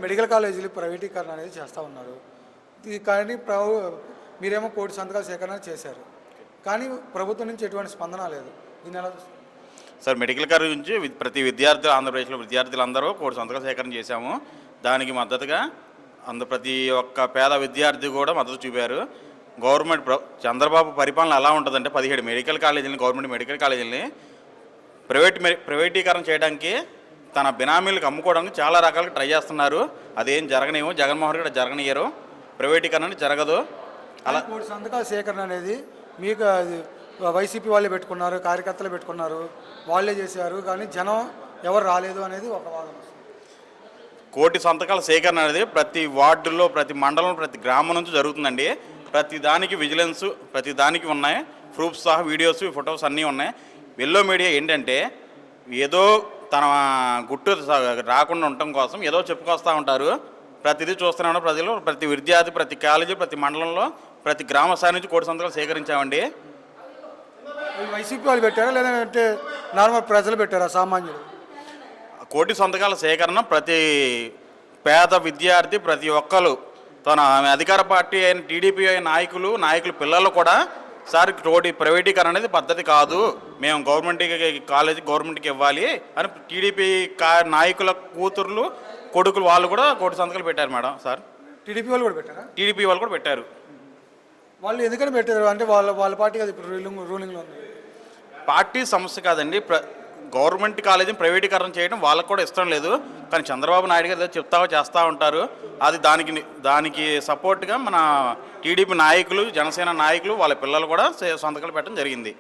Medical కాలేజీలు ప్రైవేటీకరణ అనేది చేస్తూ ఉన్నారు. ఇది కానీ మీరేమో కోటి సంతకాల సేకరణ చేశారు, కానీ ప్రభుత్వం నుంచి ఎటువంటి స్పందన లేదు. దీని ఎలా చూస్తారు సార్? మెడికల్ కాలేజ్ నుంచి ప్రతి విద్యార్థి, ఆంధ్రప్రదేశ్లో విద్యార్థులందరూ కోటి సంతకాల సేకరణ చేశాము. దానికి మద్దతుగా ప్రతి ఒక్క పేద విద్యార్థి కూడా మద్దతు చూపారు. గవర్నమెంట్ చంద్రబాబు పరిపాలన ఎలా ఉంటుందంటే 17 మెడికల్ కాలేజీలని, గవర్నమెంట్ మెడికల్ కాలేజీలని ప్రైవేటీకరణ చేయడానికి, తన బినామీలకు అమ్ముకోవడానికి చాలా రకాలుగా ట్రై చేస్తున్నారు. అదేం జరగనేమో, జగన్మోహన్ రెడ్డి జరగనియరు, ప్రైవేటీకరణ జరగదు. అలా కోటి సంతకాల సేకరణ అనేది మీకు వైసీపీ వాళ్ళే పెట్టుకున్నారు, కార్యకర్తలు పెట్టుకున్నారు, వాళ్ళే చేశారు, కానీ జనం ఎవరు రాలేదు అనేది ఒక వాదన. కోటి సంతకాల సేకరణ అనేది ప్రతి వార్డులో, ప్రతి మండలం, ప్రతి గ్రామం నుంచి జరుగుతుందండి. ప్రతి దానికి విజిలెన్స్, ప్రతి దానికి ఉన్నాయి ప్రూఫ్స్ సహా, వీడియోస్, ఫొటోస్ అన్నీ ఉన్నాయి. ఎల్లో మీడియా ఏంటంటే ఏదో తన గుట్టు రాకుండా ఉండటం కోసం ఏదో చెప్పుకొస్తూ ఉంటారు. ప్రతిదీ చూస్తున్నాను. ప్రజలు, ప్రతి విద్యార్థి, ప్రతి కాలేజీ, ప్రతి మండలంలో, ప్రతి గ్రామ స్థాయి నుంచి కోటి సంతకాలు సేకరించామండి. వైసీపీ వాళ్ళు పెట్టారా లేదంటే నార్మల్ ప్రజలు పెట్టారా, సామాన్యులు? కోటి సంతకాల సేకరణ ప్రతి పేద విద్యార్థి, ప్రతి ఒక్కరు, తన అధికార పార్టీ అయిన టీడీపీ అయిన నాయకులు పిల్లలు కూడా, సార్ కోటి ప్రైవేటీకరణ అనేది పద్ధతి కాదు, మేము గవర్నమెంట్కి ఇవ్వాలి అని టీడీపీ నాయకుల కూతుర్లు, కొడుకులు వాళ్ళు కూడా కోటి సంతకాలు పెట్టారు మేడం. సార్ టీడీపీ వాళ్ళు కూడా పెట్టారా? టీడీపీ వాళ్ళు కూడా పెట్టారు. వాళ్ళు ఎందుకని పెట్టారు అంటే వాళ్ళ పార్టీ అది ఇప్పుడు రూలింగ్లో ఉంది. పార్టీ సమస్య కాదండి. గవర్నమెంట్ కాలేజీని ప్రైవేటీకరణ చేయడం వాళ్ళకు కూడా ఇష్టం లేదు, కానీ చంద్రబాబు నాయుడు గారు చేస్తూ ఉంటారు. అది దానికి సపోర్ట్గా మన టీడీపీ నాయకులు, జనసేన నాయకులు, వాళ్ళ పిల్లలు కూడా సంతకాలు పెట్టడం జరిగింది.